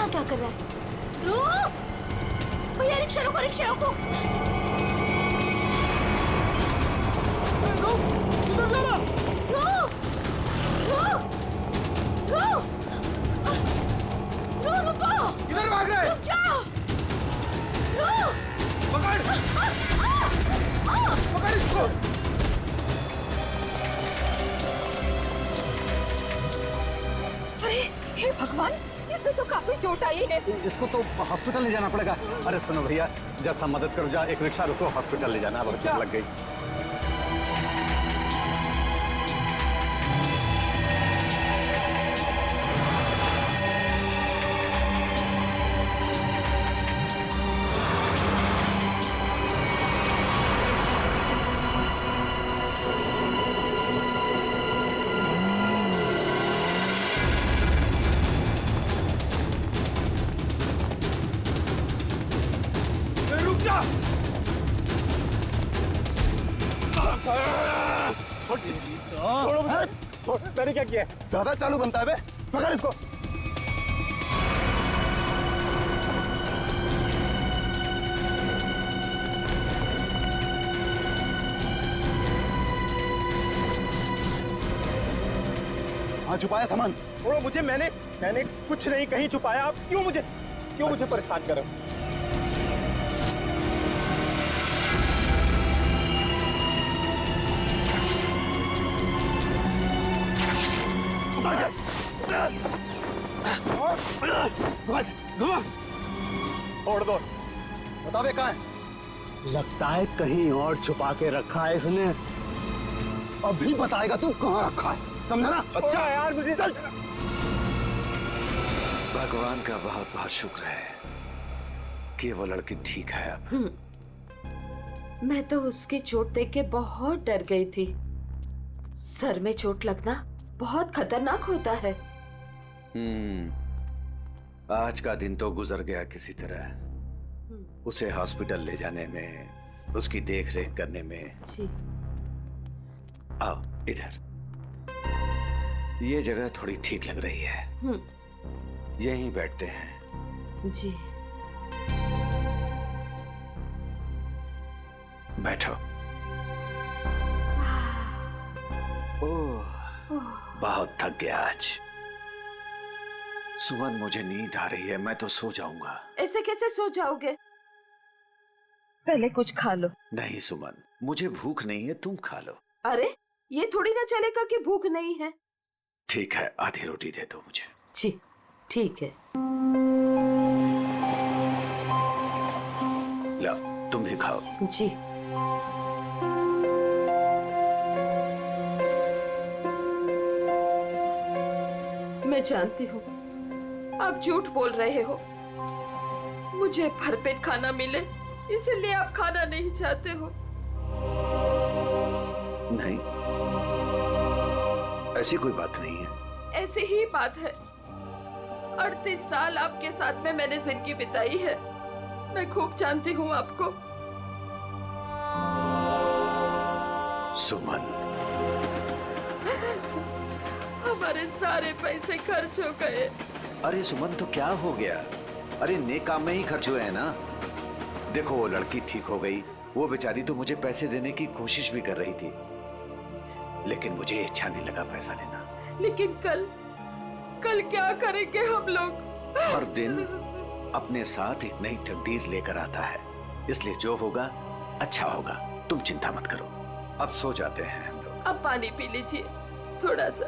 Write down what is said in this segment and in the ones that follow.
यहाँ क्या कर रहा है? रुक भैया, रिक्शा रोको, रिक्शा रोको। रुक, किधर जा रहा? रुक रुक रुक रुक, रुको। किधर भाग रहा है? रुक जाओ, रुक। पकड़ पकड़ इसको। अरे हे भगवान, इसे तो काफी चोट आई है। इसको तो हॉस्पिटल ले जाना पड़ेगा। अरे सुनो भैया, जैसा मदद करो, जा एक रिक्शा रुको, हॉस्पिटल ले जाना, अब चोट लग गई। मैंने क्या किया? ज्यादा चालू बनता है बे, पकड़ इसको। हाँ, छुपाया सामान। छोड़ो मुझे, मैंने कुछ नहीं कहीं छुपाया। आप क्यों मुझे परेशान कर रहे हो? छोड़ दो। बता बे, कहाँ है? लगता है कहीं और छुपा के रखा है इसने। अभी बताएगा तू कहाँ रखा है, समझा ना? अच्छा यार, मुझे चल। भगवान का बहुत बहुत शुक्र है कि वो लड़की ठीक है अब। मैं तो उसकी चोट देख के बहुत डर गई थी। सर में चोट लगना बहुत खतरनाक होता है। आज का दिन तो गुजर गया किसी तरह। उसे हॉस्पिटल ले जाने में, उसकी देख रेख करने में। जी। आओ इधर, ये जगह थोड़ी ठीक लग रही है। यहीं बैठते हैं। जी। बैठो। ओह, बहुत थक गया आज। सुमन, मुझे नींद आ रही है, मैं तो सो जाऊंगा। ऐसे कैसे सो जाओगे? पहले कुछ खा लो। नहीं सुमन, मुझे भूख नहीं है, तुम खा लो। अरे ये थोड़ी ना चलेगा कि भूख नहीं है। ठीक है, आधी रोटी दे दो मुझे। जी ठीक है। लो, तुम भी खाओ। जी। मैं जानती हूँ आप झूठ बोल रहे हो। मुझे भरपेट खाना मिले इसलिए आप खाना नहीं चाहते हो। नहीं, ऐसी कोई बात नहीं है। ऐसी ही बात है। 38 साल आपके साथ में मैंने जिंदगी बिताई है। मैं खूब जानती हूँ आपको। सुमन, हमारे सारे पैसे खर्च हो गए। अरे सुमन, तो क्या हो गया? अरे नेक काम में ही खर्च हुए हैं ना। देखो, वो लड़की ठीक हो गई। वो बेचारी तो मुझे पैसे देने की कोशिश भी कर रही थी, लेकिन मुझे अच्छा नहीं लगा पैसा लेना। लेकिन कल क्या करेंगे हम लोग? हर दिन अपने साथ एक नई तकदीर लेकर आता है, इसलिए जो होगा अच्छा होगा। तुम चिंता मत करो, अब सो जाते हैं हम लोग। अब पानी पी लीजिए थोड़ा सा।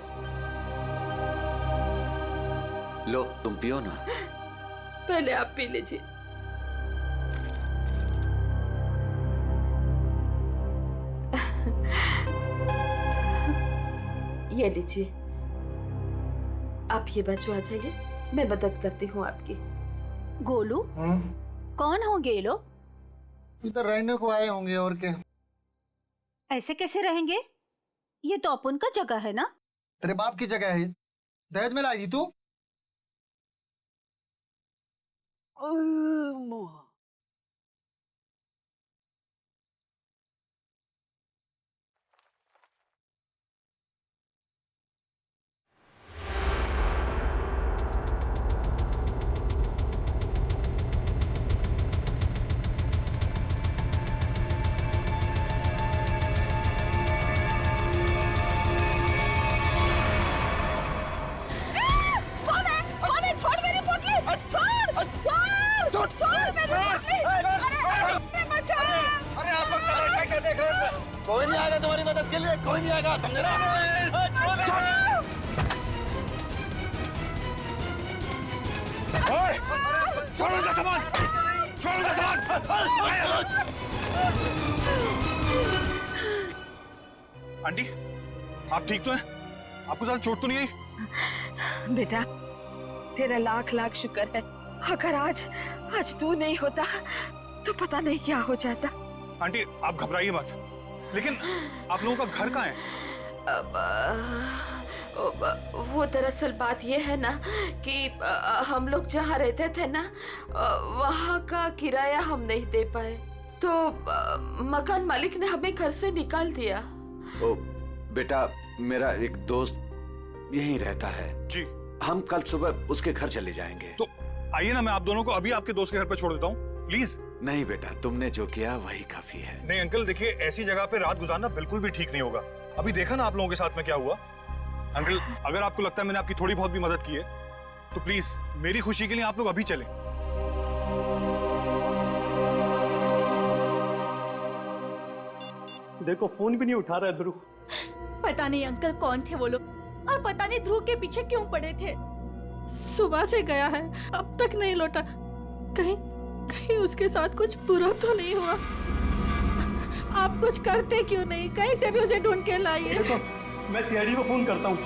लो, तुम पियो ना। पहले आप पी लीजिए। ये लीजिए। आप ये बच्चों आ जाइए, मैं मदद करती हूँ आपकी। गोलू, कौन होंगे ये लोग? इधर रहने को आए होंगे, और क्या। ऐसे कैसे रहेंगे? ये तो अपन का जगह है ना। तेरे बाप की जगह है। दहेज में लाई थी तू। आंटी, आप ठीक तो हैं? आपको ज्यादा चोट तो नहीं आई? बेटा, तेरा लाख लाख शुक्र है। अगर आज तू नहीं होता तो पता नहीं क्या हो जाता। आंटी, आप घबराइए मत। लेकिन आप लोगों का घर कहाँ है? वो दरअसल बात ये है ना कि हम लोग जहाँ रहते थे ना, वहाँ का किराया हम नहीं दे पाए, तो मकान मालिक ने हमें घर से निकाल दिया। ओ बेटा, मेरा एक दोस्त यहीं रहता है जी। हम कल सुबह उसके घर चले जाएंगे। तो आइए ना, मैं आप दोनों को अभी आपके दोस्त के घर पे छोड़ देता हूँ, प्लीज। नहीं बेटा, तुमने जो किया वही काफी है। नहीं अंकल, देखिए ऐसी जगह पे रात गुजारना बिल्कुल भी ठीक नहीं होगा। अभी देखा ना आप लोगों के साथ में क्या हुआ। अंकल, अगर आपको लगता है मैंने आपकी थोड़ी बहुत भी मदद की है तो प्लीज मेरी खुशी के लिए आप लोग अभी चलें। देखो फोन भी नहीं उठा रहा है ध्रुव। पता नहीं अंकल कौन थे वो लोग, और पता नहीं ध्रुव के पीछे क्यों पड़े थे। सुबह से गया है, अब तक नहीं लौटा। कहीं कहीं उसके साथ कुछ बुरा तो नहीं हुआ। आप कुछ करते क्यों नहीं? कहीं से भी उसे ढूंढ के लाइए। देखो, मैं सीआईडी को फोन करता हूँ।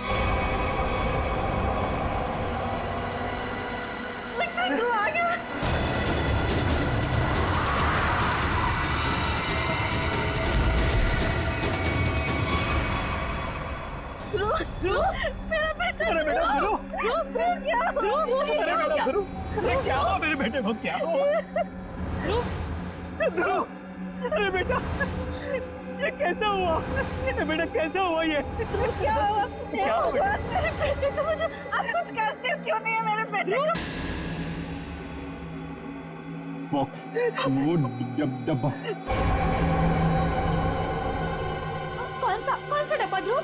ध्रुव आ गया। मेरा बेटा ध्रुव, क्या ध्रुव, क्या हुआ मेरे बेटे को? क्या हुआ ध्रुव? अरे बेटा, ये कैसे हुआ? ये बेटा कैसे हुआ? ये क्या हुआ? क्या हुआ? मेरे बेटे को मुझे आप कुछ करते क्यों नहीं है मेरे बेटे को? बॉक्स, वो डब्बा। कौन सा डब्बा ध्रुव?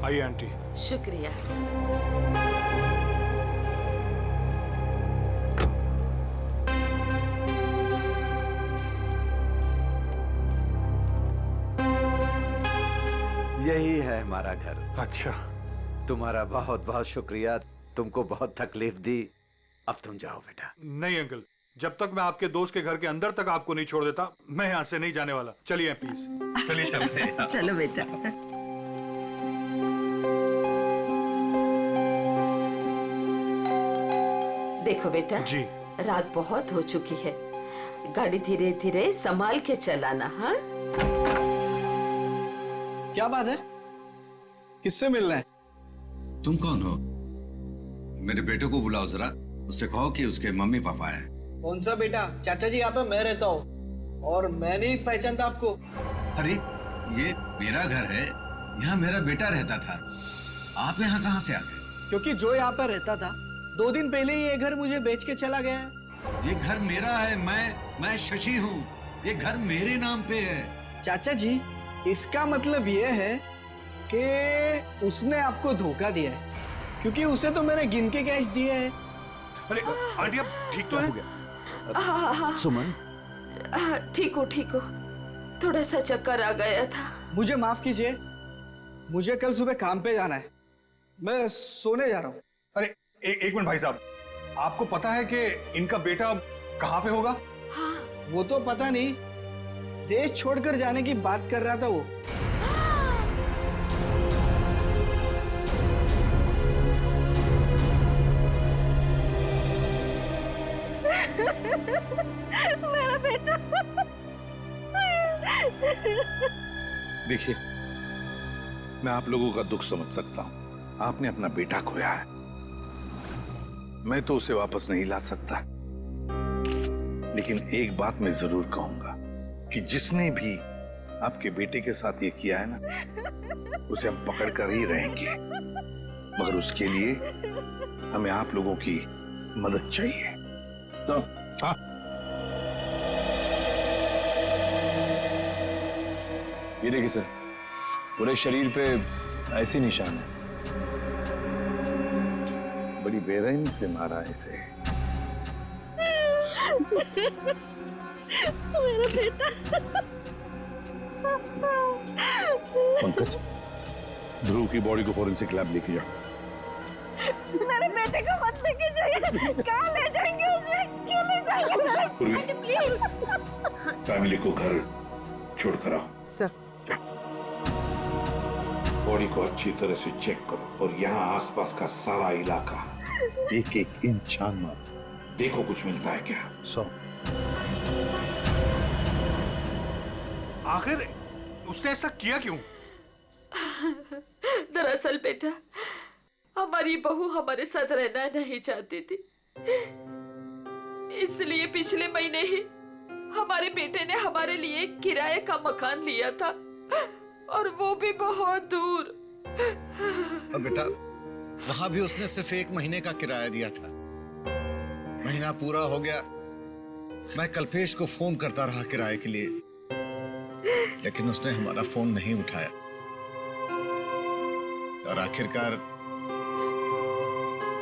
आइए आंटी। शुक्रिया। यही है हमारा घर। अच्छा, तुम्हारा बहुत बहुत शुक्रिया, तुमको बहुत तकलीफ दी। अब तुम जाओ बेटा। नहीं अंकल, जब तक मैं आपके दोस्त के घर के अंदर तक आपको नहीं छोड़ देता, मैं यहाँ से नहीं जाने वाला। चलिए प्लीज, चलिए चलिए। चलो बेटा। देखो बेटा जी। रात बहुत हो चुकी है, गाड़ी धीरे धीरे संभाल के चलाना। हाँ, क्या बात है? किससे मिलना है? तुम कौन हो? मेरे बेटे को बुलाओ जरा, उससे कहो कि उसके मम्मी पापा हैं। कौन सा बेटा? चाचा जी, यहाँ पे मैं रहता हूँ और मैं नहीं पहचानता आपको। अरे ये मेरा घर है, यहाँ मेरा बेटा रहता था। आप यहाँ कहाँ से आ गए? क्योंकि जो यहाँ पर रहता था 2 दिन पहले ही ये घर मुझे बेच के चला गया है। ये घर मेरा है, मैं शशि हूँ। ये घर मेरे नाम पे है। चाचा जी, इसका मतलब ये है कि उसने आपको धोखा दिया है, क्योंकि उसे तो मैंने गिन के कैश दिए हैं। अरे आंटी, आप ठीक तो हैं? हाँ, सुमन, ठीक हो ठीक हो, थोड़ा सा चक्कर आ गया था। मुझे माफ कीजिए, मुझे कल सुबह काम पे जाना है, मैं सोने जा रहा हूँ। अरे एक मिनट भाई साहब, आपको पता है कि इनका बेटा कहाँ पे होगा? हाँ, वो तो पता नहीं, देश छोड़कर जाने की बात कर रहा था वो। मेरा बेटा। देखिए, मैं आप लोगों का दुख समझ सकता हूं। आपने अपना बेटा खोया है, मैं तो उसे वापस नहीं ला सकता, लेकिन एक बात मैं जरूर कहूंगा कि जिसने भी आपके बेटे के साथ ये किया है ना, उसे हम पकड़ कर ही रहेंगे, मगर उसके लिए हमें आप लोगों की मदद चाहिए। तो हाँ, ये देखिए सर, पूरे शरीर पे ऐसी निशान है। बड़ी बेरहमी से मारा है इसे। मेरा बेटा। पंकज, ध्रुव की बॉडी को फॉरेंसिक लैब लेके जाओ। मेरे बेटे को मत लेके जाइए। कहाँ ले जाएंगे उसे? क्यों ले जाएंगे मेरे बेटे? प्लीज। फैमिली को घर छोड़ कर आओ। सर। बॉडी को अच्छी तरह से चेक करो और यहाँ आसपास का सारा इलाका एक एक इंच छान मारो, देखो कुछ मिलता है क्या। आखिर उसने ऐसा किया क्यों? दरअसल बेटा, हमारी बहू हमारे साथ रहना नहीं चाहती थी, इसलिए पिछले महीने ही हमारे बेटे ने हमारे लिए किराए का मकान लिया था, और वो भी बहुत दूर। और बेटा, वहां भी उसने सिर्फ 1 महीने का किराया दिया था। महीना पूरा हो गया, मैं कल्पेश को फोन करता रहा किराए के लिए, लेकिन उसने हमारा फोन नहीं उठाया और आखिरकार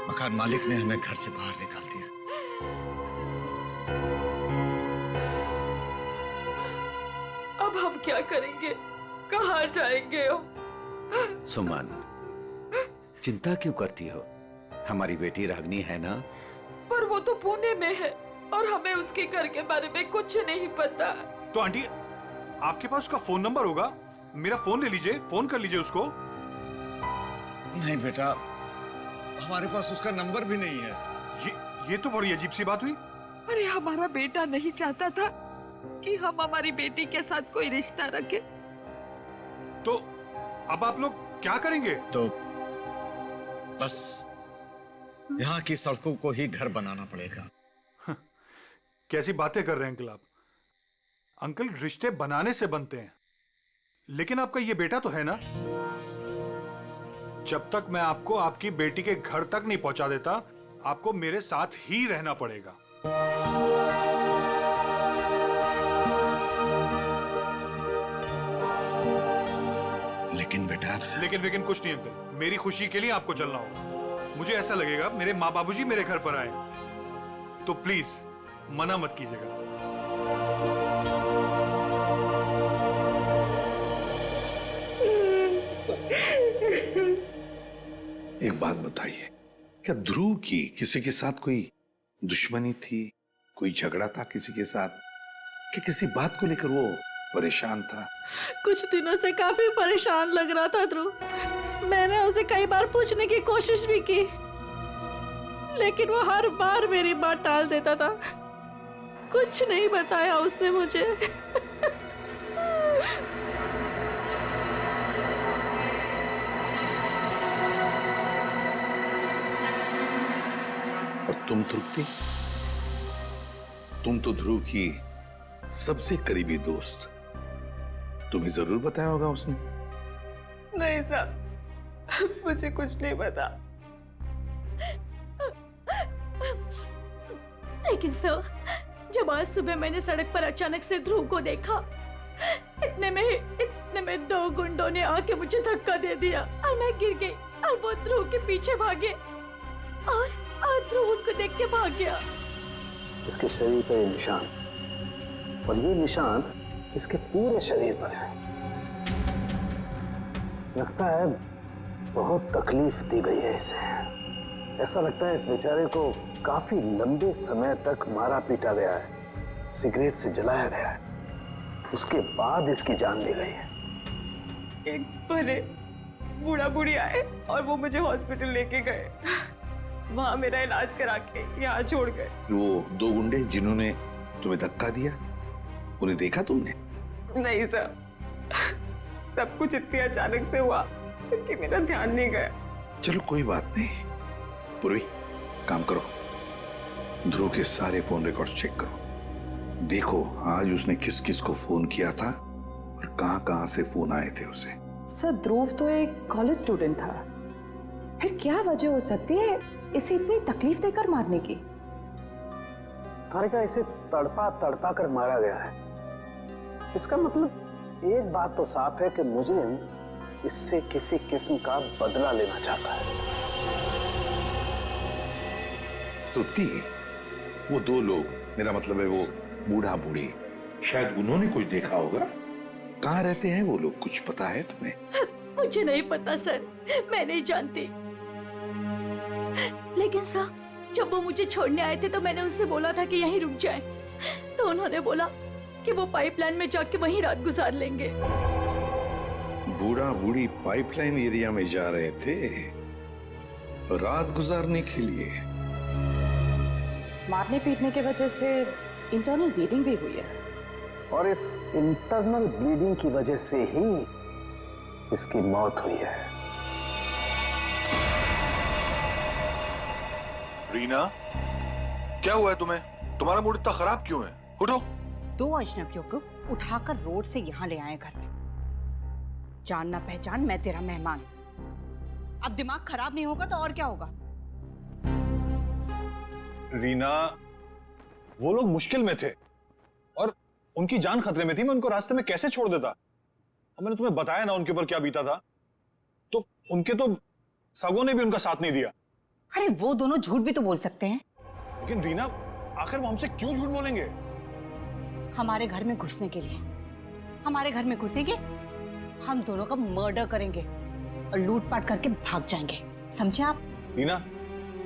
मकान मालिक ने हमें घर से बाहर निकाल दिया। अब हम क्या करेंगे? कहाँ जाएंगे हम? सुमन, चिंता क्यों करती हो? हमारी बेटी रागनी है ना? पर वो तो पुणे में है और हमें उसके घर के बारे में कुछ नहीं पता। तो आंटी, आपके पास उसका फोन नंबर होगा, मेरा फोन ले लीजिए, फोन कर लीजिए उसको। नहीं बेटा, हमारे पास उसका नंबर भी नहीं है। ये तो बड़ी अजीब सी बात हुई। अरे हमारा बेटा नहीं चाहता था कि हम हमारी बेटी के साथ कोई रिश्ता रखें। तो अब आप लोग क्या करेंगे? तो बस यहाँ की सड़कों को ही घर बनाना पड़ेगा। कैसी बातें कर रहे हैं अंकल आप? अंकल, रिश्ते बनाने से बनते हैं, लेकिन आपका ये बेटा तो है ना? जब तक मैं आपको आपकी बेटी के घर तक नहीं पहुंचा देता, आपको मेरे साथ ही रहना पड़ेगा। लेकिन बेटा, लेकिन कुछ नहीं अंकल, मेरी खुशी के लिए आपको चलना होगा। मुझे ऐसा लगेगा मेरे माँ बाबूजी मेरे घर पर आए, तो प्लीज मना मत कीजिएगा। एक बात बताइए, क्या ध्रुव की किसी के साथ कोई दुश्मनी थी, कोई झगड़ा था किसी के साथ, कि किसी बात को लेकर वो परेशान था? कुछ दिनों से काफी परेशान लग रहा था ध्रुव। मैंने उसे कई बार पूछने की कोशिश भी की, लेकिन वो हर बार मेरी बात टाल देता था। कुछ नहीं बताया उसने मुझे। और तुम तृप्ति, तुम तो ध्रुव की सबसे करीबी दोस्त, तुम्हें जरूर बताया होगा उसने। नहीं साहब, मुझे कुछ नहीं पता। लेकिन सर, जब आज सुबह मैंने सड़क पर अचानक से ध्रुव को देखा, इतने में 2 गुंडों ने आके मुझे धक्का दे दिया और मैं गिर गई और वो ध्रुव के पीछे भागे और ध्रुव उनको देख के भाग गया। इसके शरीर पर ये निशान, और ये निशान इसके पूरे शरीर पर है। लगता है बहुत तकलीफ दी गई है इसे। ऐसा लगता है इस बेचारे को काफी लंबे समय तक मारा पीटा गया है, सिगरेट से जलाया गया है, उसके बाद इसकी जान ली गई है। एक बड़े बूढ़ा बूढ़ी आए और वो मुझे हॉस्पिटल लेके गए, वहां मेरा इलाज करा के यहाँ छोड़ गए। वो 2 गुंडे जिन्होंने तुम्हें धक्का दिया, उन्हें देखा तुमने? नहीं सर, सब कुछ इतनी अचानक से हुआ कि मेरा ध्यान नहीं गया। चलो कोई बात नहीं, पूर्वी काम करो, ध्रुव के सारे फोन रिकॉर्ड्स चेक करो, देखो आज उसने किस किस को फोन किया था और कहां से फोन आए थे उसे। सर, ध्रुव तो एक कॉलेज स्टूडेंट था, फिर क्या वजह हो सकती है इसे इतनी तकलीफ देकर मारने की? हारिका, इसे तड़पा तड़पा कर मारा गया है। इसका मतलब एक बात तो साफ है कि मुजरिम इससे किसी किस्म का बदला लेना चाहता है। तो वो दो लोग, मेरा मतलब है वो बूढ़ा बूढ़ी, शायद उन्होंने कुछ देखा होगा। कहाँ रहते हैं वो लोग, कुछ पता है तुम्हें? मुझे नहीं पता सर, मैं नहीं जानती। लेकिन सर, जब वो मुझे छोड़ने आए थे तो मैंने उनसे बोला था कि यहीं रुक जाएं। तो उन्होंने बोला कि वो पाइपलाइन में जाके वहीं रात गुजार लेंगे। बूढ़ा बूढ़ी पाइपलाइन एरिया में जा रहे थे रात गुजारने के लिए। मारने पीटने की वजह से इंटरनल ब्लीडिंग भी हुई है, और इस इंटरनल ब्लीडिंग की वजह से ही इसकी मौत हुई है। रीना, क्या हुआ है तुम्हें? तुम्हारा मूड इतना खराब क्यों है? उठो। 2 अजनबियों को उठाकर रोड से यहाँ ले आए घर में। जान ना पहचान, मैं तेरा मेहमान। अब दिमाग खराब नहीं होगा तो और क्या होगा? रीना, वो लोग मुश्किल में थे और उनकी जान खतरे में थी। मैं उनको रास्ते में कैसे छोड़ देता? अब मैंने तुम्हें बताया ना उनके ऊपर क्या बीता था। तो उनके तो सगों ने भी उनका साथ नहीं दिया। अरे वो दोनों झूठ भी तो बोल सकते हैं। लेकिन रीना, आखिर वो हमसे क्यों झूठ बोलेंगे? हमारे घर में घुसने के लिए। हमारे घर में घुसेंगे, हम दोनों का मर्डर करेंगे और लूटपाट करके भाग जाएंगे, समझे आप? रीना,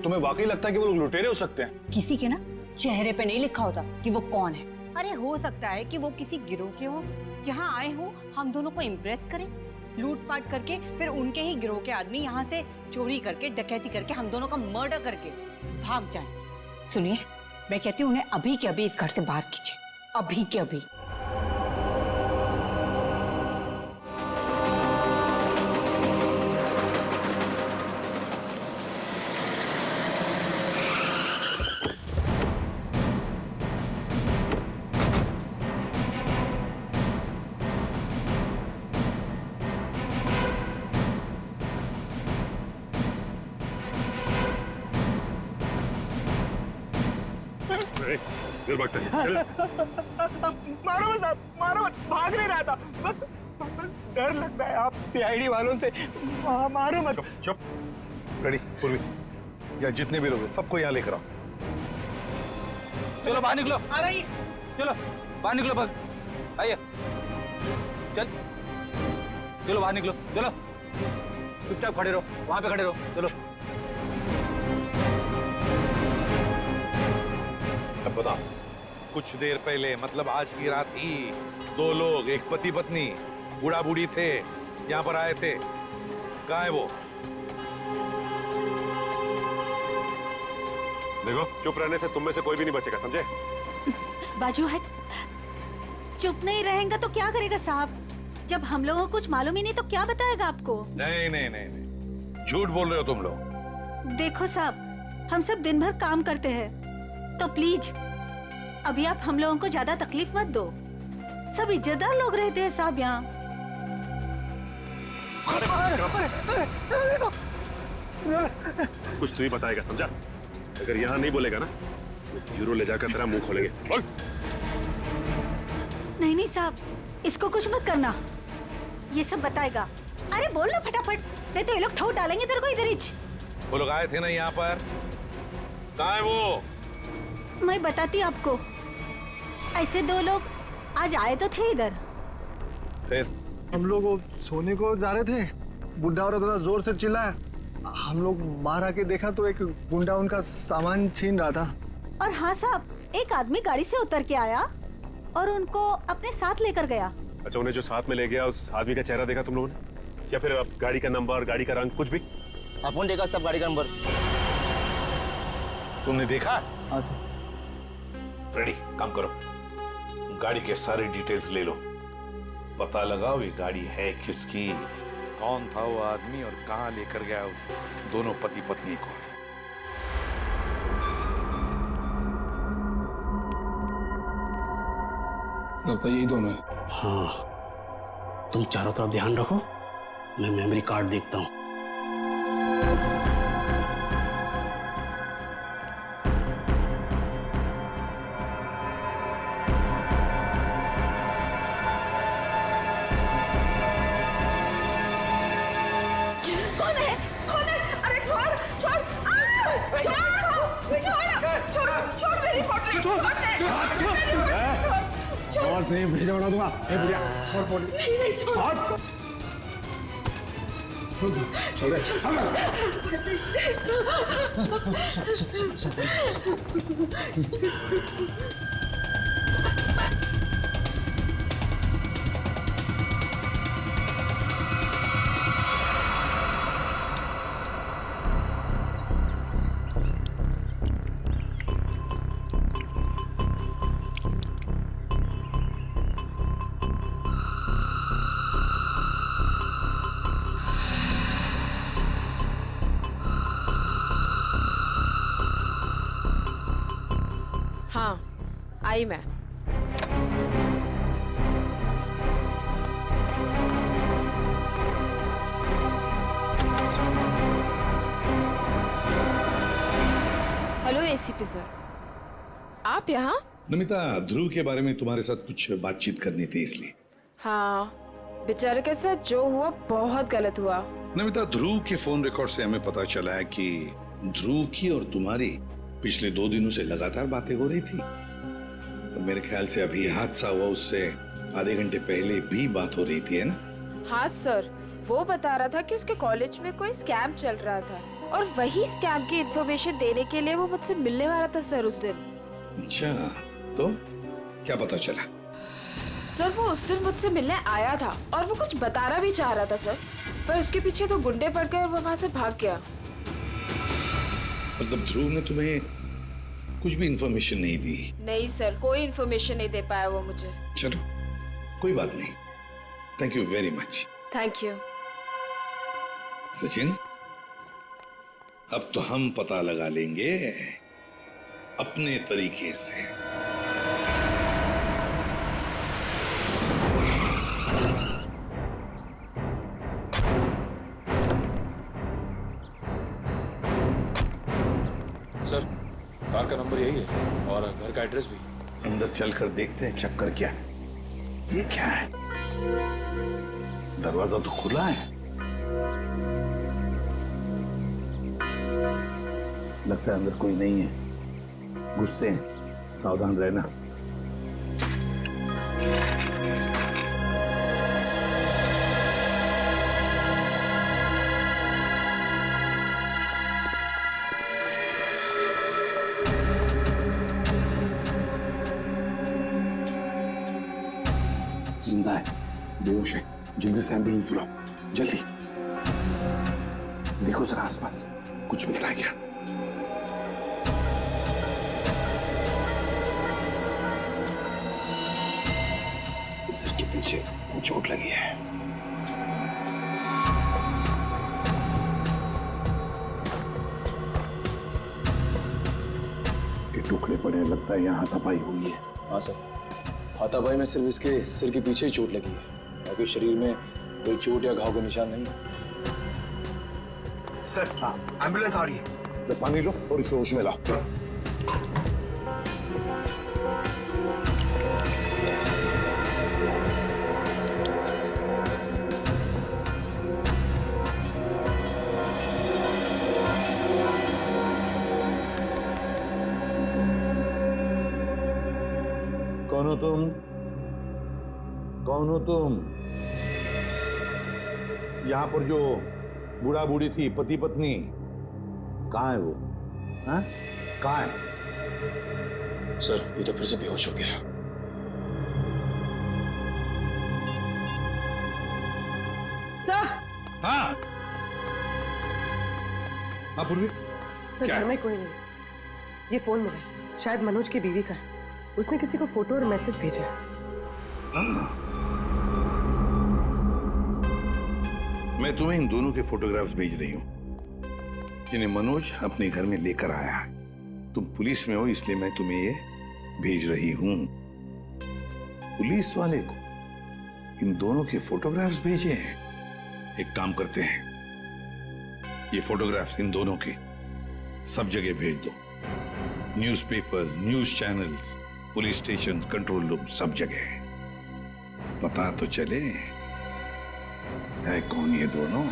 तुम्हें वाकई लगता है कि वो लोग लुटेरे हो सकते हैं? किसी के ना चेहरे पे नहीं लिखा होता कि वो कौन है। अरे हो सकता है कि वो किसी गिरोह के हो, यहाँ आए हो हम दोनों को इम्प्रेस करें, लूटपाट करके फिर उनके ही गिरोह के आदमी यहाँ से चोरी करके, डकैती करके, हम दोनों का मर्डर करके भाग जाएं। सुनिए, मैं कहती हूँ उन्हें अभी के अभी इस घर से बाहर कीजिए, अभी के अभी। मारो मत साहब, मारो मत। भाग नहीं रहा था, बस डर लगता है आप सीआईडी वालों से। मारो मत। चुप। रेडी पूर्वी, या जितने भी लोग हैं सबको यहाँ लेकर आओ। चलो बाहर निकलो। आ रही। चलो बाहर निकलो, बस आइए। चलो बाहर निकलो, चलो चुपचाप खड़े रहो, वहां पे खड़े रहो। चलो अब बताओ, कुछ देर पहले, मतलब आज की रात ही 2 लोग, एक पति पत्नी, बूढ़ा बूढ़ी थे, यहाँ पर आए थे। कहाँ है वो? देखो, चुप रहने से तुम में से कोई भी नहीं बचेगा, समझे? बाजू हट। चुप नहीं रहेगा तो क्या करेगा साहब? जब हम लोगों को कुछ मालूम ही नहीं तो क्या बताएगा आपको? नहीं नहीं नहीं नहीं, झूठ बोल रहे हो तुम लोग। देखो साहब, हम सब दिन भर काम करते हैं, तो प्लीज अभी आप हम लोगों को ज्यादा तकलीफ मत दो। सब इज्जतदार लोग रहते हैं साहब यहाँ। कुछ तू ही बताएगा, समझा? अगर यहाँ नहीं बोलेगा ना तो ब्यूरो ले जाकर तेरा मुंह खोलेंगे। बोल। नहीं नहीं साहब, इसको कुछ मत करना, ये सब बताएगा। अरे बोल ना फटाफट, नहीं तो ये लोग ठोक डालेंगे तेरे को इधर ही। वो लोग आए थे ना यहाँ पर, कहाँ है वो? मैं बताती आपको। ऐसे 2 लोग आज आए तो थे इधर। फिर हम लोग सोने को जा रहे थे, बुढ़ा औरत थोड़ा जोर से चिल्लाया। हम लोग बाहर आके देखा तो एक गुंडा उनका सामान छीन रहा था। और हाँ साहब, एक आदमी गाड़ी से उतर के आया और उनको अपने साथ लेकर गया। अच्छा, उन्हें जो साथ में ले गया उस आदमी का चेहरा देखा तुम लोगों ने? या फिर अब गाड़ी का नंबर, गाड़ी का रंग, कुछ भी? अपन देखा सब गाड़ी का नंबर। तुमने देखा? हाँ सर। रेडी, काम करो, गाड़ी के सारे डिटेल्स ले लो, पता लगाओ ये गाड़ी है किसकी, कौन था वो आदमी और कहां लेकर गया उस दोनों पति पत्नी को। लगता है यही दोनों है। हाँ, तुम चारों तरफ ध्यान रखो, मैं मेमोरी कार्ड देखता हूँ। बर्दाश्त नहीं, भेजा उड़ा दूंगा। ए बुढ़िया, छोड़ पोली। नहीं छोड़। छोड़ दे, छोड़ दे। हाँ, आई मैं। हेलो एसीपी सर, आप यहाँ? नमिता, ध्रुव के बारे में तुम्हारे साथ कुछ बातचीत करनी थी इसलिए। हाँ, बेचारे के साथ जो हुआ बहुत गलत हुआ। नमिता, ध्रुव के फोन रिकॉर्ड से हमें पता चला है कि ध्रुव की और तुम्हारी पिछले 2 दिनों से लगातार बातें हो रही थी। और मेरे ख्याल से अभी हादसा हुआ उससे आधे घंटे पहले भी बात हो रही थी, है ना? हाँ सर, वो बता रहा था कि उसके कॉलेज में कोई स्कैम चल रहा था और वही स्कैम की इंफॉर्मेशन देने के लिए वो मुझसे मिलने वाला था सर उस दिन। अच्छा, तो क्या पता चला? सर वो उस दिन मुझसे मिलने आया था और वो कुछ बताना भी चाह रहा था सर, पर उसके पीछे तो गुंडे पड़ गए और वो वहाँ से भाग गया। मतलब ध्रुव ने तुम्हें कुछ भी इंफॉर्मेशन नहीं दी? नहीं सर, कोई इंफॉर्मेशन नहीं दे पाया वो मुझे। चलो, कोई बात नहीं। Thank you very much. Thank you. Sachin, अब तो हम पता लगा लेंगे अपने तरीके से। सर, कार का नंबर यही है और घर का एड्रेस भी। अंदर चलकर देखते हैं चक्कर क्या। ये क्या है? दरवाजा तो खुला है। लगता है अंदर कोई नहीं है। गुस्से हैं, सावधान रहना। जिंदा है, बेहोश है। जल्दी से एम्बुलेंस बुलाओ, जल्दी। देखो जरा आसपास, कुछ मिलता है क्या? सिर के पीछे चोट लगी है। के टुकड़े पड़े, लगता है यहाँ हाथापाई हुई है। हाँ सर, हाथापाई में सिर्फ इसके सिर के पीछे ही चोट लगी है, बाकी शरीर में कोई चोट या घाव का निशान नहीं है। सर, हाँ, एम्बुलेंस आ रही है। पानी लो और इसे होश में लाओ। कौन हो तुम? कौन हो तुम? यहां पर जो बूढ़ा बूढ़ी थी, पति पत्नी, कहाँ है वो? हाँ? कहाँ है? सर, ये तो फिर से बेहोश हो गया। सर। हाँ। हाँ पूर्वी। तो घर में कोई नहीं। ये फोन मिला, शायद मनोज की बीवी का है। उसने किसी को फोटो और मैसेज भेजा है। मैं तुम्हें इन दोनों के फोटोग्राफ्स भेज रही हूं, जिन्हें मनोज अपने घर में लेकर आया है। तुम पुलिस में हो, इसलिए मैं तुम्हें ये भेज रही हूं। पुलिस वाले को इन दोनों के फोटोग्राफ्स भेजे हैं। एक काम करते हैं, ये फोटोग्राफ्स इन दोनों के सब जगह भेज दो। Newspapers, news channels, police station, control room, सब जगह। पता तो चले है कौन ये दोनों।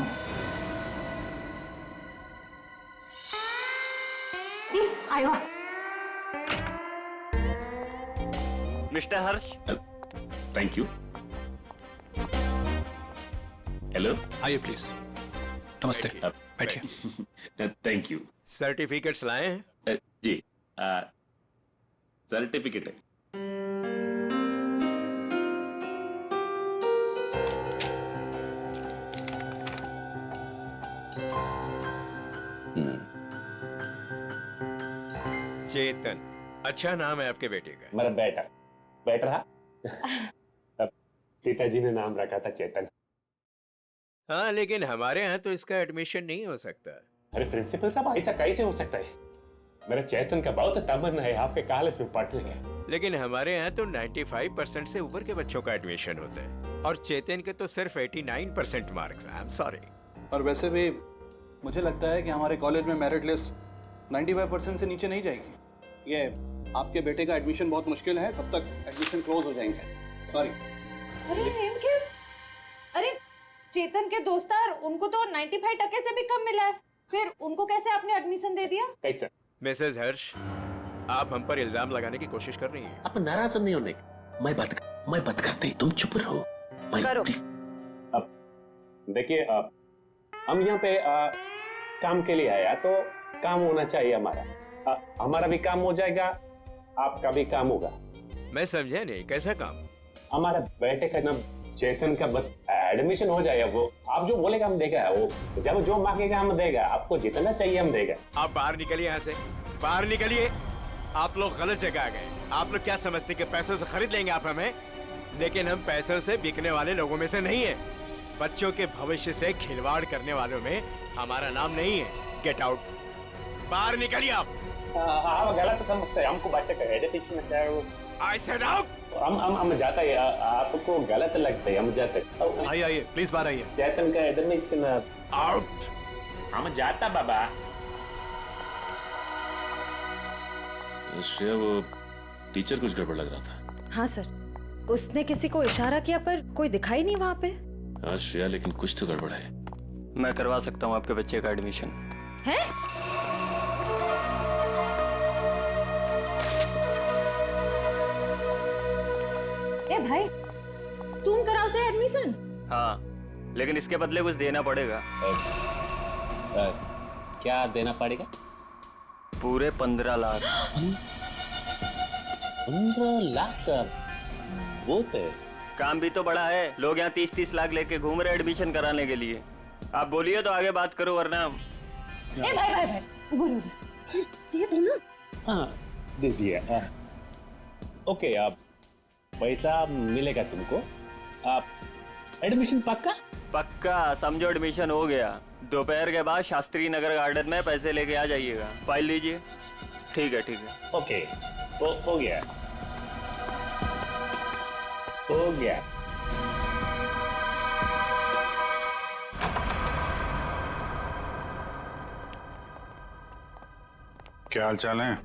Mister Harsh, thank you. Hello, आइए प्लीज। नमस्ते, बैठिए। Thank you. सर्टिफिकेट्स लाए हैं? जी, सर्टिफिकेट है। चेतन, अच्छा नाम है आपके बेटे का। मेरा बेटा बेटा रहा। पिताजी ने नाम रखा था चेतन। हाँ, लेकिन हमारे यहाँ तो इसका एडमिशन नहीं हो सकता। अरे प्रिंसिपल साहब, ऐसा कैसे हो सकता है? मेरा चेतन का बहुत तमन्ना है आपके कॉलेज में पढ़ने का। लेकिन हमारे यहाँ तो 95% से ऊपर के बच्चों का एडमिशन होता है और चेतन के तो सिर्फ 89% मार्क्स। I am sorry. और वैसे भी मुझे लगता है कि हमारे कॉलेज में मेरिट लिस्ट 95% से नीचे नहीं जाएगी। ये आपके बेटे का एडमिशन बहुत मुश्किल है, तब तक एडमिशन क्लोज हो जाएंगे। सॉरी। अरे चेतन के दोस्तार, उनको तो 95% से भी कम मिला है, फिर उनको कैसे आपने एडमिशन दे दिया? कैसे? मिसेज हर्ष, आप हम पर इल्जाम लगाने की कोशिश कर रही हैं। आप नाराज नहीं होने। मैं बात करते, तुम चुप रहो। करो। अब देखिए, हम यहाँ पे काम के लिए आया तो काम होना चाहिए हमारा। हमारा भी काम हो जाएगा, आपका भी काम होगा। मैं समझा नहीं, कैसा काम? हमारा बेटे का नाम चेतन का बस एडमिशन हो जाएगा। वो आप जो बोलेगा हम देगा, वो जब जो मांगेगा हम देगा, आपको जितना चाहिए हम देगा। आप बाहर निकलिए यहाँ से, बाहर निकलिए। आप लोग गलत जगह आ गए। आप लोग क्या समझते कि पैसों से खरीद लेंगे आप हमें? लेकिन हम पैसों से बिकने वाले लोगों में से नहीं है। बच्चों के भविष्य से खिलवाड़ करने वालों में हमारा नाम नहीं है। गेट आउट, बाहर निकलिए आप। आप गलत समझते हैं, हमको बच्चे का एजुकेशन है। I said out! हम जाता है, आपको गलत लगता है, हम जाते हैं। आइए प्लीज बाहर आइए। चेतन का एडमिशन आउट। हम जाता बाबा। श्रेया, वो टीचर कुछ गड़बड़ लग रहा था। हाँ सर, उसने किसी को इशारा किया पर कोई दिखाई नहीं वहाँ पे। हाँ श्रेया, लेकिन कुछ तो गड़बड़ है। मैं करवा सकता हूँ आपके बच्चे का एडमिशन। है? ए भाई, तुम कराओ से एडमिशन? हाँ, लेकिन इसके बदले कुछ देना पड़ेगा। क्या देना पड़ेगा? पूरे 15 लाख। 15 लाख का बहुत है। काम भी तो बड़ा है। लोग यहाँ 30-30 लाख लेके घूम रहे एडमिशन कराने के लिए। आप बोलिए तो आगे बात करो, वरना। ए भाई, उबर दे दो ना। हाँ, दे दिया। ओके, आप पैसा मिलेगा तुमको। आप एडमिशन पक्का समझो, एडमिशन हो गया। दोपहर के बाद शास्त्री नगर गार्डन में पैसे लेके आ जाइएगा। फाइल लीजिए। ठीक है। ओके, हो गया। क्या हाल चाल है?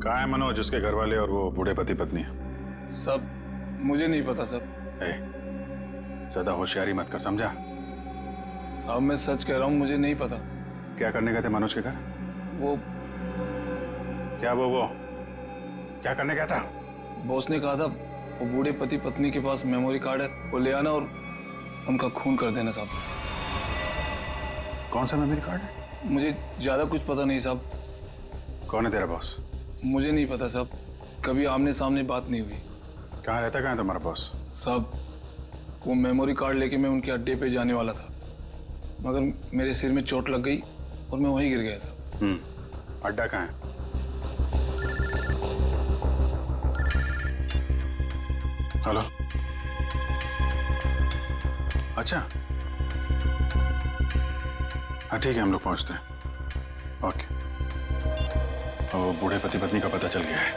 कहाँ है मनोज, उसके घर वाले और वो बूढ़े पति पत्नी? सब मुझे नहीं पता सब। ज्यादा होशियारी मत कर, समझा? साहब मैं सच कह रहा हूँ, मुझे नहीं पता। क्या करने गए थे मनोज के घर? वो क्या करने गया था? बॉस ने कहा था वो बूढ़े पति पत्नी के पास मेमोरी कार्ड है, वो ले आना और उनका खून कर देना साहब। कौन सा मेमोरी कार्ड है? मुझे ज्यादा कुछ पता नहीं साहब। कौन है तेरा बॉस? मुझे नहीं पता साहब, कभी आमने सामने बात नहीं हुई। कहाँ रहता है तुम्हारा बॉस? साहब वो मेमोरी कार्ड लेके मैं उनके अड्डे पे जाने वाला था, मगर मेरे सिर में चोट लग गई और मैं वहीं गिर गया साहब। अड्डा कहाँ है? हेलो, अच्छा हाँ ठीक है, हम लोग पहुंचते हैं। ओके। और वो बूढ़े पति पत्नी का पता चल गया है,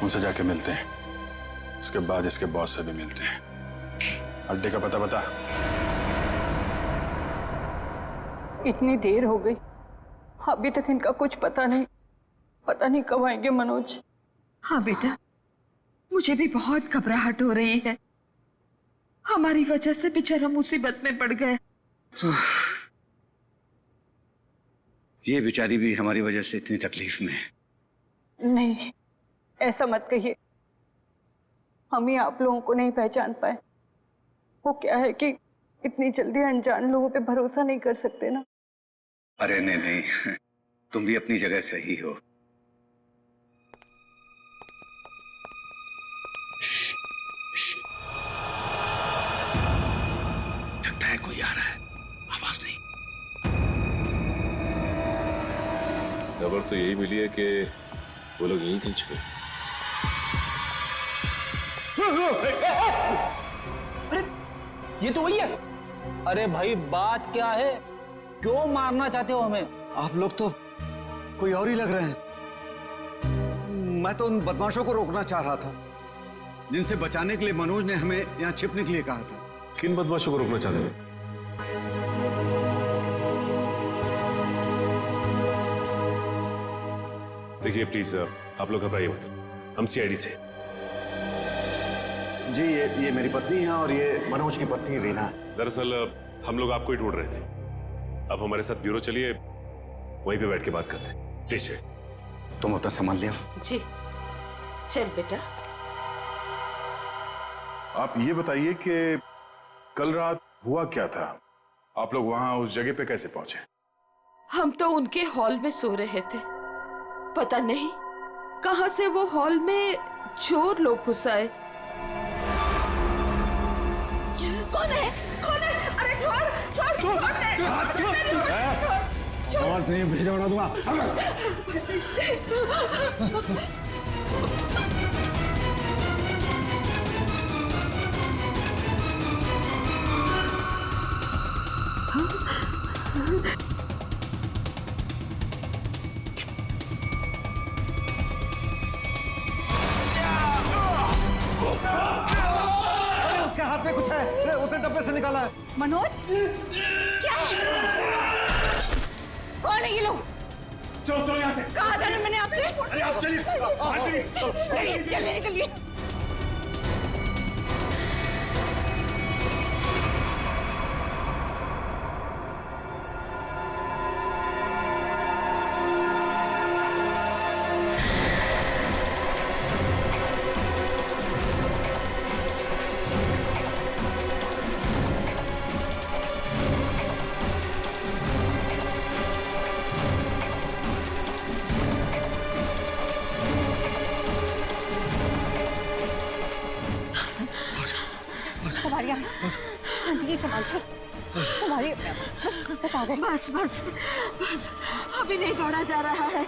उनसे जाके मिलते हैं। इसके बाद इसके बॉस से भी मिलते हैं। अड्डे का पता बता। इतनी देर हो गई, अभी तक इनका कुछ पता नहीं कब आएंगे मनोज। हाँ बेटा, मुझे भी बहुत घबराहट हो रही है। हमारी वजह से बेचारा मुसीबत में पड़ गए। ये बेचारी भी हमारी वजह से इतनी तकलीफ में है। नहीं, ऐसा मत कहिए, हम ही आप लोगों को नहीं पहचान पाए। वो क्या है कि इतनी जल्दी अनजान लोगों पे भरोसा नहीं कर सकते ना। अरे नहीं नहीं, तुम भी अपनी जगह सही हो। लगता है कोई आ रहा है, आवाज नहीं। खबर तो यही मिली है कि वो लोग यहीं कहीं छुपे। अरे ये तो वही है। अरे भाई बात क्या है, क्यों मारना चाहते हो हमें? आप लोग तो कोई और ही लग रहे हैं। मैं तो उन बदमाशों को रोकना चाह रहा था जिनसे बचाने के लिए मनोज ने हमें यहाँ छिपने के लिए कहा था। किन बदमाशों को रोकना चाहते थे? देखिए प्लीज आप लोग घबराइए मत, हम सीआईडी से। जी ये मेरी पत्नी है और ये मनोज की पत्नी रीना है। दरअसल हम लोग आपको ही ढूंढ रहे थे। अब हमारे साथ ब्यूरो चलिए, वहीं पे बैठ के बात करते हैं। प्लीज तुम अपना सामान ले आओ। जी चल बेटा। आप ये बताइए कि कल रात हुआ क्या था? आप लोग वहां उस जगह पे कैसे पहुंचे? हम तो उनके हॉल में सो रहे थे, पता नहीं कहां से वो हॉल में चोर लोग घुस आए। कौन है? कौन है? अरे छोड़ दे। आवाज नहीं भेजा उड़ा दूंगा। उसके हाथ में कुछ है, उसने डब्बे से निकाला है। मनोज क्या है? कौन है ये लोग? चलो यहाँ से। कहा था ना मैंने आपसे। अरे आप चलिए, आप चलिए। चलिए निकलिए। बस अभी नहीं दौड़ा जा रहा है।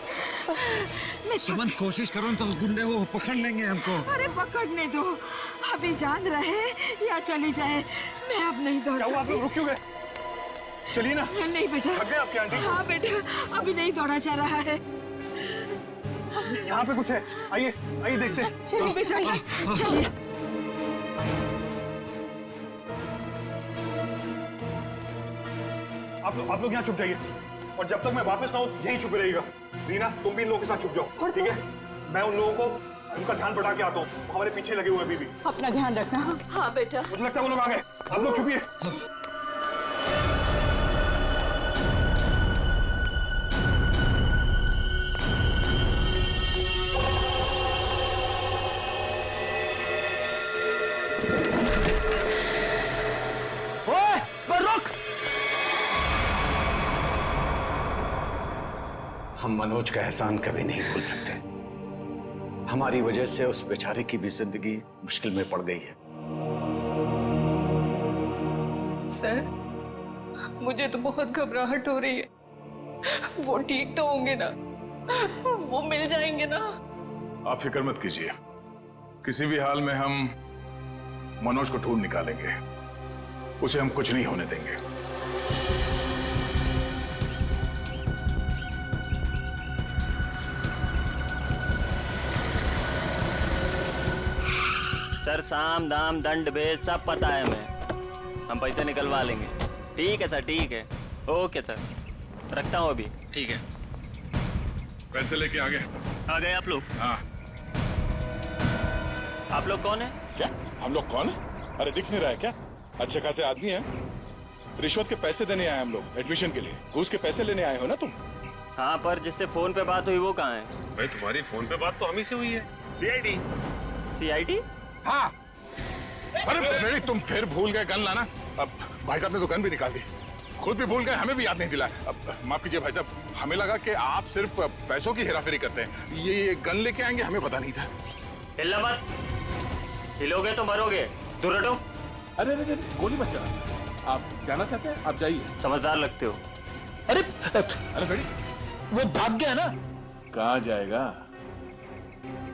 सुमन कोशिश करो तो गुंडे वो पकड़ लेंगे हमको। अरे पकड़ने दो, अभी जान रहे या चली जाए, मैं अब नहीं दौड़ सकती। आप लोग रुक क्यों गए? चलिए ना। नहीं बेटा। थक गए आपकी आंटी? हाँ बेटा, अभी नहीं दौड़ा जा रहा है। यहाँ पे कुछ है, आइए आइए देखते हैं। चलिए बेटा चलिए। आप लोग यहाँ छुप जाइए और जब तक मैं वापस ना आऊं यहीं छुपे रहिएगा। रीना तुम भी इन लोगों के साथ छुप जाओ, ठीक है? मैं उन लोगों को उनका ध्यान बढ़ा के आता हूँ, हमारे पीछे लगे हुए अभी भी। अपना ध्यान रखना। हाँ बेटा। मुझे लगता है वो लोग आ गए, आप लोग छुपिए। हम मनोज का एहसान कभी नहीं भूल सकते। हमारी वजह से उस बेचारे की भी जिंदगी मुश्किल में पड़ गई है। सर मुझे तो बहुत घबराहट हो रही है। वो ठीक तो होंगे ना? वो मिल जाएंगे ना? आप फिक्र मत कीजिए, किसी भी हाल में हम मनोज को ढूंढ निकालेंगे, उसे हम कुछ नहीं होने देंगे। सर साम दाम दंड भेद सब पता है हमें, हम पैसे निकलवा लेंगे। ठीक है सर, ठीक है, ओके सर, रखता हूँ अभी। ठीक है, पैसे लेके आ गए आप लोग? हाँ। आप लोग कौन है? क्या हम लोग कौन है? अरे दिख नहीं रहा है क्या? अच्छे खासे आदमी हैं, रिश्वत के पैसे देने आए हम लोग, एडमिशन के लिए। घूस के पैसे लेने आए हो ना तुम? हाँ, पर जिससे फोन पे बात हुई वो कहाँ है? भाई तुम्हारी फोन पे बात तो हम ही से हुई है। सीआईडी। सीआईडी? हाँ। अरे फ्रेडी, तुम फिर भूल गए गन लाना। अब भाई साहब ने तो गन भी निकाल दी, खुद भी भूल गए, हमें भी याद नहीं दिला। अब माफ कीजिए भाई साहब, हमें लगा कि आप सिर्फ पैसों की हेराफेरी करते हैं, ये गन लेके आएंगे हमें पता नहीं था। हिलना मत, हिलोगे तो मरोगे। दूर हटो। अरे अरे गोली मत चला। आप जाना चाहते हैं? आप जाइए। समझदार लगते हो। अरे अरे फ्रेडी, वो भाग गया ना। कहाँ जाएगा?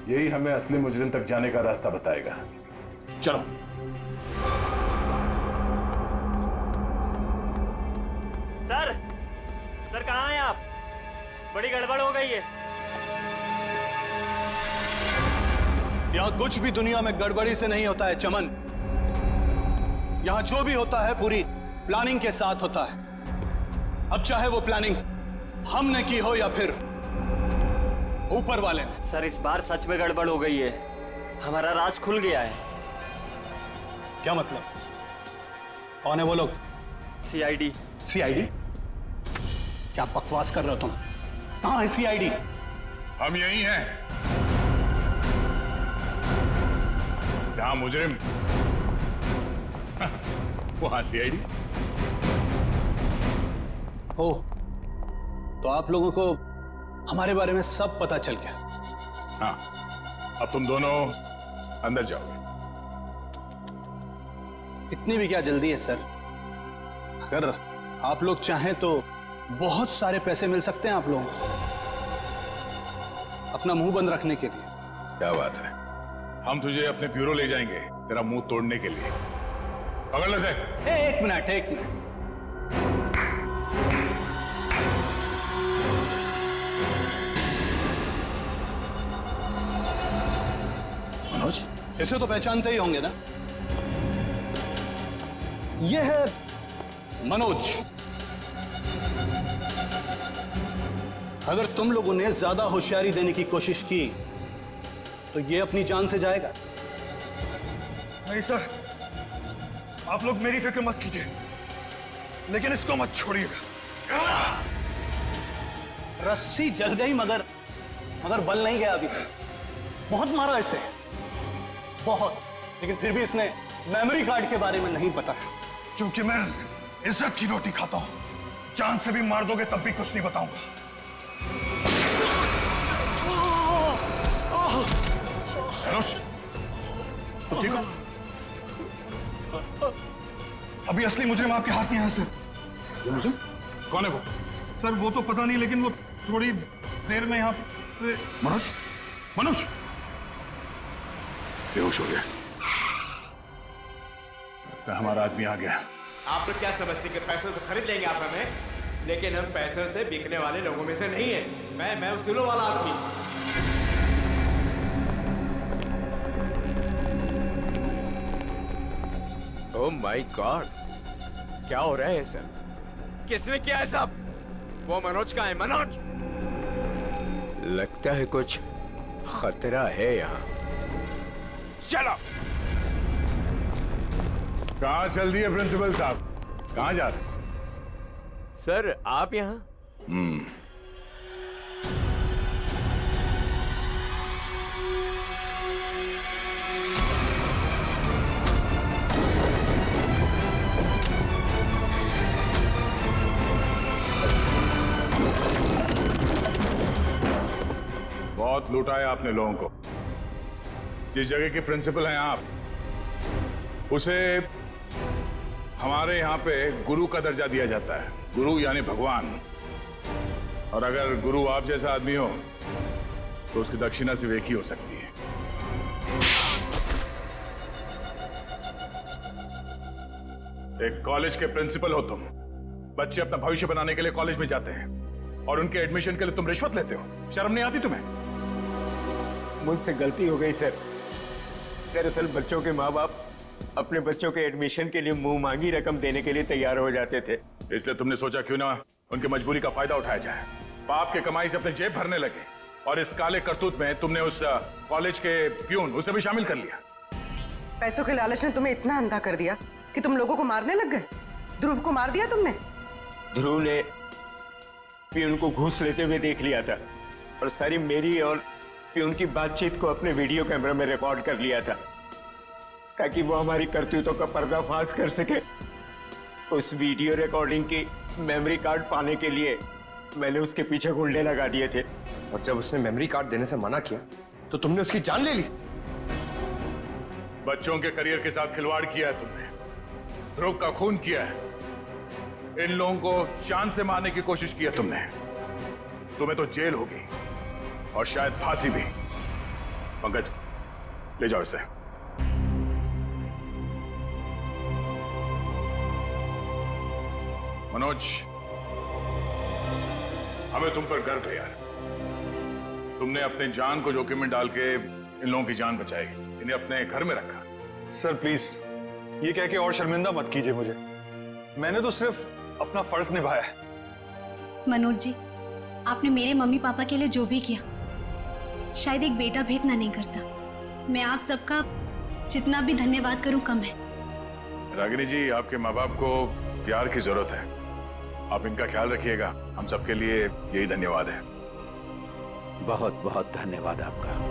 यही हमें असली मुजरिम तक जाने का रास्ता बताएगा। चलो। सर कहाँ हैं आप? बड़ी गड़बड़ हो गई है। यहाँ कुछ भी दुनिया में गड़बड़ी से नहीं होता है चमन। यहाँ जो भी होता है पूरी प्लानिंग के साथ होता है। अब चाहे वो प्लानिंग हमने की हो या फिर ऊपर वाले ने। सर, इस बार सच में गड़बड़ हो गई है। हमारा राज खुल गया है। क्या मतलब? कौन है वो लोग? सीआईडी। सीआईडी? क्या बकवास कर रहे हो तुम? कहाँ है सीआईडी? हम यही हैं। जहां मुजरिम वहां सीआईडी। हो तो आप लोगों को हमारे बारे में सब पता चल गया। हाँ, अब तुम दोनों अंदर जाओगे। इतनी भी क्या जल्दी है सर? अगर आप लोग चाहें तो बहुत सारे पैसे मिल सकते हैं आप लोगों को अपना मुंह बंद रखने के लिए। क्या बात है, हम तुझे अपने ब्यूरो ले जाएंगे तेरा मुंह तोड़ने के लिए। पकड़ ले से। एक मिनट, एक मिनट। मनोज, इसे तो पहचानते ही होंगे ना? यह है मनोज। अगर तुम लोगों ने ज्यादा होशियारी देने की कोशिश की तो ये अपनी जान से जाएगा। नहीं सर, आप लोग मेरी फिक्र मत कीजिए, लेकिन इसको मत छोड़िएगा। रस्सी जल गई मगर बल नहीं गया अभी तक। बहुत मारा इसे, बहुत, लेकिन फिर भी इसने मेमोरी कार्ड के बारे में नहीं पता। क्योंकि मैं इज्जत की रोटी खाता हूं, जान से भी मार दोगे तब भी कुछ नहीं बताऊंगा। मनोज, तुम ठीक हो? अभी असली मुजरिम आपके हाथ में है सर। असली मुजरिम? कौन है वो? सर वो तो पता नहीं, लेकिन वो थोड़ी देर में यहाँ पे। मनोज, मनोज बेहोश हो गया। हमारा आदमी आ गया। आप लोग क्या समझते कि पैसों से खरीद लेंगे आप हमें? लेकिन हम पैसों से बिकने वाले लोगों में से नहीं है। मैं उसूलों वाला आदमी। ओह माय गॉड, क्या हो रहा है सर? किसने किया है सब? वो मनोज का है। मनोज, लगता है कुछ खतरा है यहाँ। चलो। कहाँ चल दिए प्रिंसिपल साहब? कहाँ जा रहे? सर आप यहाँ? बहुत लूटा है आपने लोगों को। जिस जगह के प्रिंसिपल हैं आप, उसे हमारे यहाँ पे गुरु का दर्जा दिया जाता है। गुरु यानी भगवान। और अगर गुरु आप जैसा आदमी हो तो उसकी दक्षिणा सिर्फ एक ही हो सकती है। एक कॉलेज के प्रिंसिपल हो तुम। बच्चे अपना भविष्य बनाने के लिए कॉलेज में जाते हैं और उनके एडमिशन के लिए तुम रिश्वत लेते हो। शर्म नहीं आती तुम्हें? मुझसे गलती हो गई सर। दरअसल बच्चों के माँ बाप अपने बच्चों के एडमिशन के लिए मुंह मांगी रकम देने के लिए तैयार हो जाते थे। इसलिए तुमने सोचा क्यों ना उनकी मजबूरी का फायदा उठाया जाए। बाप के कमाई से अपने जेब भरने लगे और इस काले करतूत में तुमने उस कॉलेज के प्यून उसे भी शामिल कर लिया। पैसों के लालच ने तुम्हें इतना अंधा कर दिया कि तुम लोगों को मारने लग गए। ध्रुव को मार दिया तुमने। ध्रुव ने प्यून को घूस लेते हुए देख लिया था और सारी मेरी और प्यून की बातचीत को अपने वीडियो कैमरा में रिकॉर्ड कर लिया था ताकि वो हमारी करतूतों का पर्दाफाश कर सके। उस वीडियो रिकॉर्डिंग की मेमोरी कार्ड पाने के लिए मैंने उसके पीछे गुंडे लगा दिए थे। और जब उसने मेमोरी कार्ड देने से मना किया तो तुमने उसकी जान ले ली। बच्चों के करियर के साथ खिलवाड़ किया है तुमने, ध्रुव का खून किया है, इन लोगों को जान से मारने की कोशिश की है तुमने। तुम्हें तो जेल होगी और शायद फांसी भी। पंकज, ले जाओ इसे। मनोज, हमें तुम पर गर्व है यार। तुमने अपने जान को जोखिम में डाल के इन लोगों की जान बचाई, इन्हें अपने घर में रखा। सर प्लीज ये कह के और शर्मिंदा मत कीजिए मुझे। मैंने तो सिर्फ अपना फर्ज निभाया है। मनोज जी, आपने मेरे मम्मी पापा के लिए जो भी किया, शायद एक बेटा भी इतना नहीं करता। मैं आप सबका जितना भी धन्यवाद करूं कम है। रागिनी जी, आपके माँ बाप को प्यार की जरूरत है, आप इनका ख्याल रखिएगा। हम सबके लिए यही धन्यवाद है। बहुत बहुत धन्यवाद आपका।